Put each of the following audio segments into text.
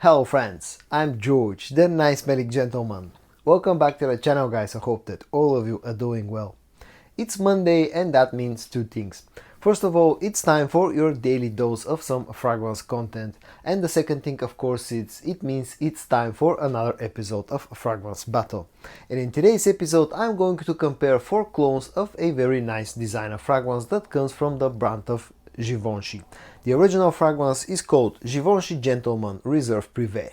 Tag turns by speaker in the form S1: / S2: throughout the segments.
S1: Hello friends, I'm George, the nice smelling gentleman. Welcome back to the channel guys, I hope that all of you are doing well. It's Monday and that means two things. First of all, it's time for your daily dose of some fragrance content. And the second thing of course it means it's time for another episode of Fragrance Battle. And in today's episode I'm going to compare 4 clones of a very nice designer fragrance that comes from the brand of Givenchy. The original fragrance is called Givenchy Gentleman Reserve Prive.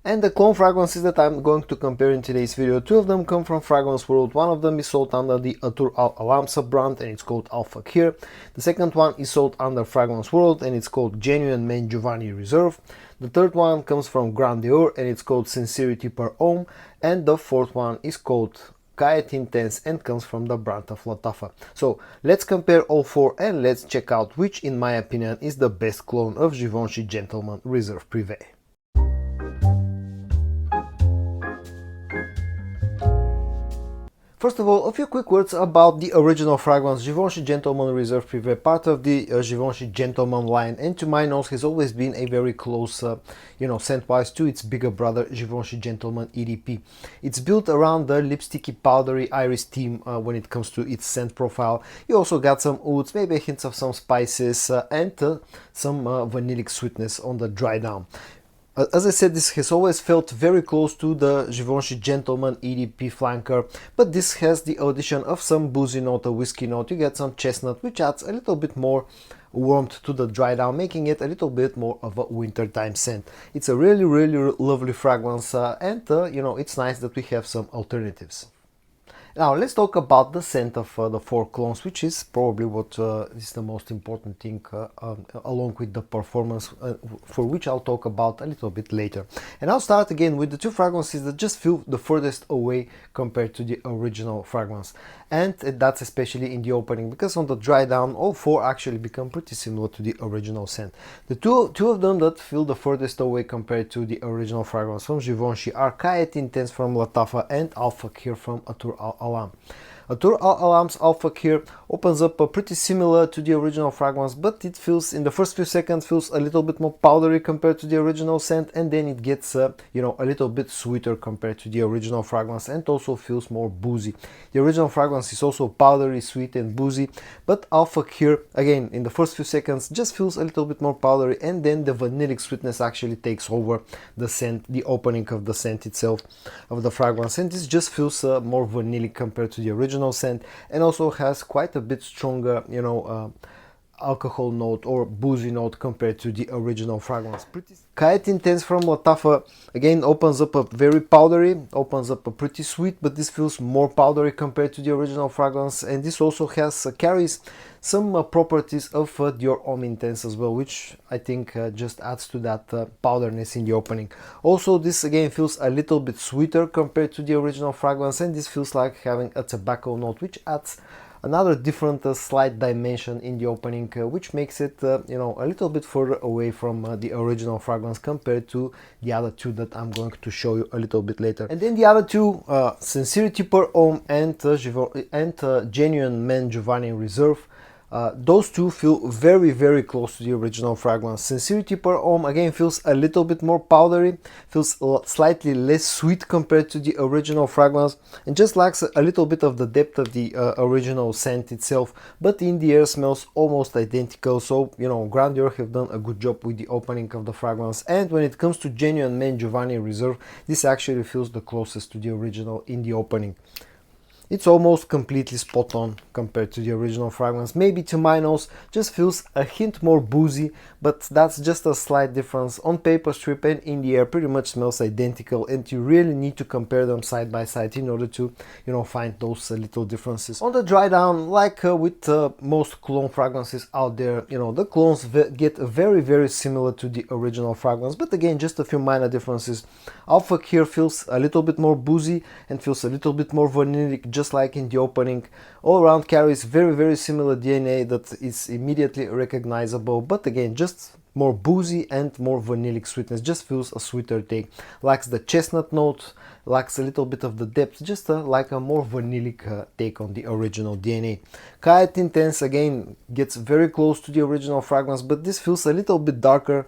S1: And the clone fragrances that I'm going to compare in today's video, 2 of them come from Fragrance World. One of them is sold under the Atour Al-Alam sub-brand and it's called Alpha Here. The second one is sold under Fragrance World and it's called Genuine Men Giovanni Reserve. The third one comes from Grandeur and it's called Sincerity per Homme. And the fourth one is called Qa'ed Intense and comes from the brand of Lattafa. So let's compare all 4 and let's check out which in my opinion is the best clone of Givenchy Gentleman Reserve Prive. First of all, a few quick words about the original fragrance Givenchy Gentleman Reserve Prive, part of the Givenchy Gentleman line, and to my nose has always been a very close, scent-wise to its bigger brother Givenchy Gentleman EDP. It's built around the lipsticky powdery iris theme when it comes to its scent profile. You also got some ouds, maybe hints of some spices and some vanillic sweetness on the dry down. As I said, this has always felt very close to the Givenchy Gentleman EDP flanker, but this has the addition of some boozy note, a whiskey note. You get some chestnut, which adds a little bit more warmth to the dry down, making it a little bit more of a wintertime scent. It's a really lovely fragrance and it's nice that we have some alternatives. Now let's talk about the scent of the 4 clones, which is probably what is the most important thing along with the performance, for which I'll talk about a little bit later. And I'll start again with the 2 fragrances that just feel the furthest away compared to the original fragrance. And that's especially in the opening, because on the dry down all 4 actually become pretty similar to the original scent. The two of them that feel the furthest away compared to the original fragrance from Givenchy are Qa'ed Intense from Lattafa and Alpha Here from Atour Al-Alam. Atour Al-Alam's Alpha Here opens up pretty similar to the original fragrance, but it feels, in the first few seconds, feels a little bit more powdery compared to the original scent, and then it gets a little bit sweeter compared to the original fragrance and also feels more boozy. The original fragrance is also powdery, sweet and boozy, but Alpha Here, again, in the first few seconds, just feels a little bit more powdery, and then the vanillic sweetness actually takes over the scent, the opening of the scent itself of the fragrance, and this just feels more vanillic compared to the original scent, and also has quite a bit stronger alcohol note or boozy note compared to the original fragrance. Qa'ed Intense from Lattafa again opens up a very powdery, opens up a pretty sweet, but this feels more powdery compared to the original fragrance, and this also has carries some properties of Dior Homme Intense as well, which I think just adds to that powderness in the opening. Also, this again feels a little bit sweeter compared to the original fragrance, and this feels like having a tobacco note, which adds another different slight dimension in the opening, which makes it a little bit further away from the original fragrance compared to the other 2 that I'm going to show you a little bit later. And then the other 2, Sincerity per Homme and Genuine Men Giovanni Reserve. Those 2 feel very close to the original fragrance. Sincerity per Homme again feels a little bit more powdery, feels slightly less sweet compared to the original fragrance, and just lacks a little bit of the depth of the original scent itself, but in the air smells almost identical. So Grandeur have done a good job with the opening of the fragrance, and when it comes to Genuine Men Giovanni Reserve, this actually feels the closest to the original in the opening. It's almost completely spot on compared to the original fragrance. Maybe to my nose just feels a hint more boozy, but that's just a slight difference. On paper strip and in the air pretty much smells identical, and you really need to compare them side by side in order to find those little differences. On the dry down, like with most clone fragrances out there, the clones get very similar to the original fragrance, but again just a few minor differences. Alpha Here feels a little bit more boozy and feels a little bit more vanillic, just like in the opening. All around carries very similar DNA that is immediately recognizable, but again just more boozy and more vanillic sweetness, just feels a sweeter take. Lacks the chestnut note, lacks a little bit of the depth, just like a more vanillic take on the original DNA. Qa'ed Intense again gets very close to the original fragrance, but this feels a little bit darker,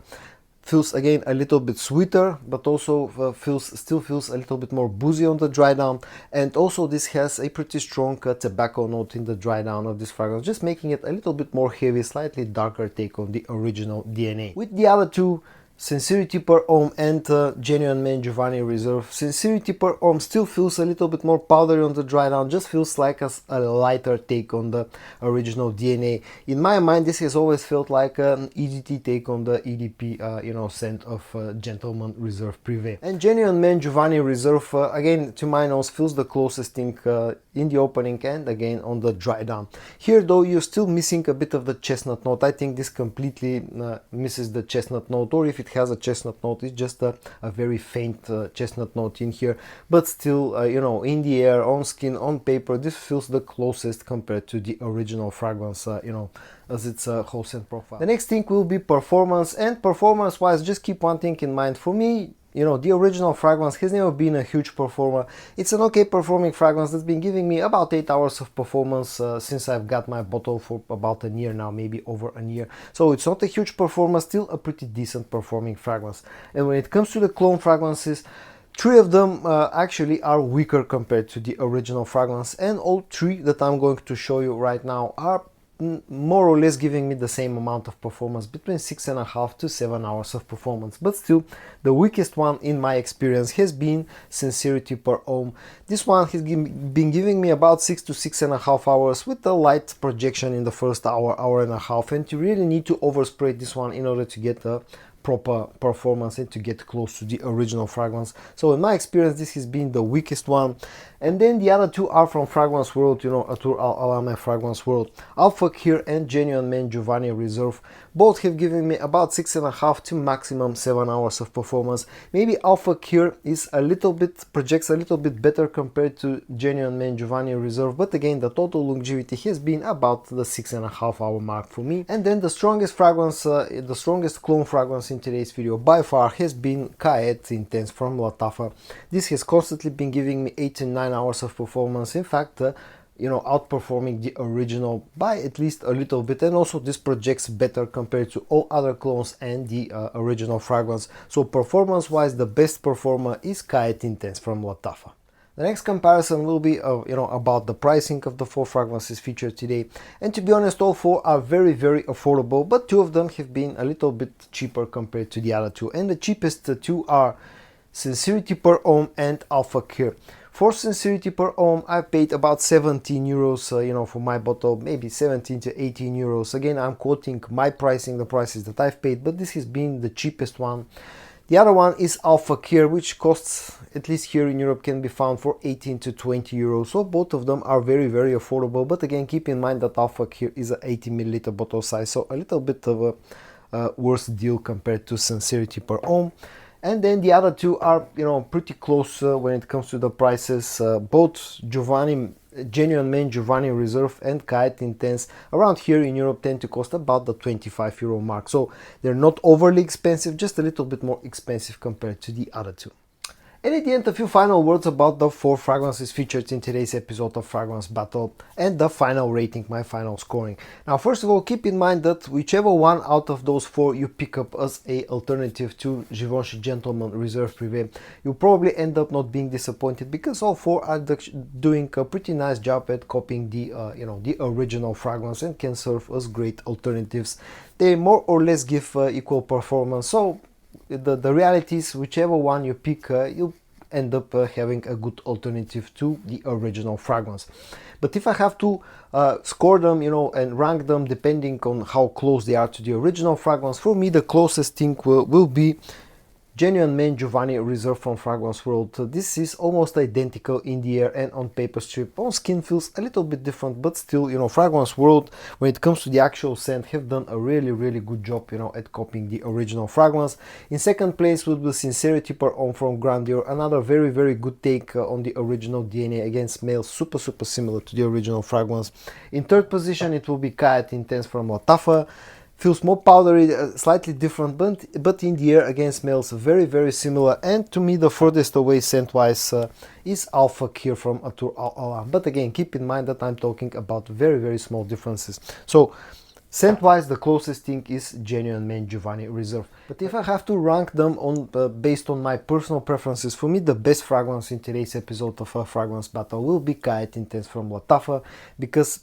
S1: feels again a little bit sweeter, but also still feels a little bit more boozy on the dry down. And also this has a pretty strong tobacco note in the dry down of this fragrance, just making it a little bit more heavy, slightly darker take on the original DNA. With the other two, Sincerity per Homme and Genuine Man Giovanni Reserve, Sincerity per Homme still feels a little bit more powdery on the dry down, just feels like a lighter take on the original DNA. In my mind, this has always felt like an EDT take on the EDP scent of Gentleman Reserve Prive. And Genuine Man Giovanni Reserve, again, to my nose, feels the closest thing in the opening and again on the dry down. Here though, you're still missing a bit of the chestnut note. I think this completely misses the chestnut note, or if it has a chestnut note, it's just a very faint chestnut note in here. But still, in the air, on skin, on paper, this feels the closest compared to the original fragrance, as its whole scent profile. The next thing will be performance, and performance wise, just keep one thing in mind. For me, the original fragrance has never been a huge performer. It's an okay performing fragrance that's been giving me about 8 hours of performance since I've got my bottle for about a year now, maybe over a year. So it's not a huge performer, still a pretty decent performing fragrance. And when it comes to the clone fragrances, 3 of them actually are weaker compared to the original fragrance, and all 3 that I'm going to show you right now are more or less giving me the same amount of performance, between 6.5 to 7 hours of performance. But still, the weakest one in my experience has been Sincerity per Homme. This one has been giving me about 6 to 6.5 hours with a light projection in the first hour and a half, and you really need to overspray this one in order to get a proper performance and to get close to the original fragrance. So in my experience, this has been the weakest one. And then the other 2 are from Fragrance World, Atour Al-Alame Fragrance World. Alpha Cure and Genuine Man Giovanni Reserve. Both have given me about 6.5 to maximum 7 hours of performance. Maybe Alpha Cure is projects a little bit better compared to Genuine Man Giovanni Reserve, but again, the total longevity has been about the 6.5 hour mark for me. And then the strongest fragrance, the strongest clone fragrance in today's video by far has been Qa'ed Intense from Lattafa. This has constantly been giving me 8 to 9 hours of performance. In fact, outperforming the original by at least a little bit, and also this projects better compared to all other clones and the original fragrance. So performance wise, the best performer is Qa'ed Intense from Lattafa. The next comparison will be about the pricing of the 4 fragrances featured today, and to be honest, all 4 are very affordable, but 2 of them have been a little bit cheaper compared to the other 2, and the cheapest 2 are Sincerity per Homme and Alpha Cure. For Sincerity per Homme, I paid about 17 euros, for my bottle, maybe 17 to 18 euros. Again, I'm quoting my pricing, the prices that I've paid, but this has been the cheapest one. The other one is Alpha Cure, which costs, at least here in Europe, can be found for 18 to 20 euros. So both of them are very affordable. But again, keep in mind that Alpha Cure is a 80 milliliter bottle size, so a little bit of a worse deal compared to Sincerity per Homme. And then the other 2 are, pretty close when it comes to the prices. Both Genuine Man Giovanni Reserve and Qa'ed Intense around here in Europe tend to cost about the 25 euro mark. So they're not overly expensive, just a little bit more expensive compared to the other 2. And at the end, a few final words about the 4 fragrances featured in today's episode of Fragrance Battle and the final rating, my final scoring. Now, first of all, keep in mind that whichever one out of those 4 you pick up as a alternative to Givenchy Gentleman Reserve Prive, you'll probably end up not being disappointed, because all 4 are doing a pretty nice job at copying the the original fragrance and can serve as great alternatives. They more or less give equal performance. So the reality is, whichever one you pick, you end up having a good alternative to the original fragrance. But if I have to score them, and rank them depending on how close they are to the original fragrance, for me the closest thing will be Genuine Man Giovanni Reserve from Fragrance World. This is almost identical in the air and on paper strip. On skin feels a little bit different, but still, Fragrance World, when it comes to the actual scent, have done a really good job, at copying the original fragrance. In second place would be Sincerity per Homme from Grandeur, another very good take on the original DNA. Again, smells super similar to the original fragrance. In third position, it will be Qa'ed Intense from Lattafa. Feels more powdery, slightly different, but in the air again smells very similar. And to me, the furthest away scent-wise is Alpha Cure from Atour Al-Alame. But again, keep in mind that I'm talking about very small differences. So Scent-wise, the closest thing is Genuine Man Giovanni Reserve. But if I have to rank them on based on my personal preferences, for me the best fragrance in today's episode of a fragrance battle will be Qa'ed Intense from Lattafa,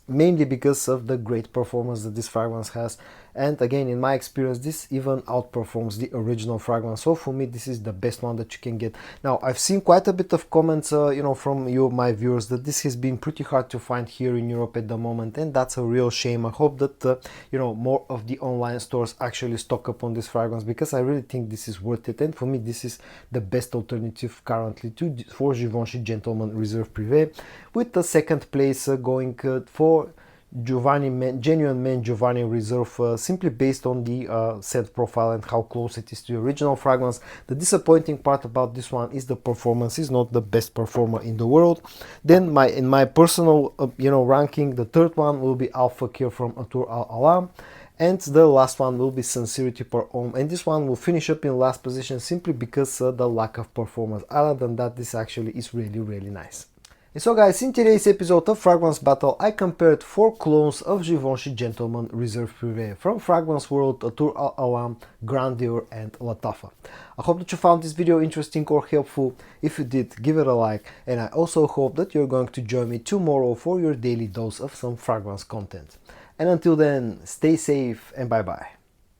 S1: mainly because of the great performance that this fragrance has. And again, in my experience, this even outperforms the original fragrance. So for me, this is the best one that you can get. Now, I've seen quite a bit of comments, from you, my viewers, that this has been pretty hard to find here in Europe at the moment, and that's a real shame. I hope that more of the online stores actually stock up on this fragrance, because I really think this is worth it. And for me, this is the best alternative currently for Givenchy Gentleman Reserve Prive, with the second place going for Genuine Man Giovanni Reserve, simply based on the scent profile and how close it is to the original fragrance. The disappointing part about this one is the performance is not the best performer in the world. Then in my personal ranking, the third one will be Alpha Care from Atour Al Alam, and the last one will be Sincerity per Homme, and this one will finish up in last position simply because the lack of performance. Other than that, this actually is really nice. And so guys, in today's episode of Fragrance Battle, I compared 4 clones of Givenchy Gentleman Reserve Prive from Fragrance World, Atour Al Alam, Grandeur and Lattafa. I hope that you found this video interesting or helpful. If you did, give it a like, and I also hope that you're going to join me tomorrow for your daily dose of some fragrance content. And until then, stay safe and bye bye.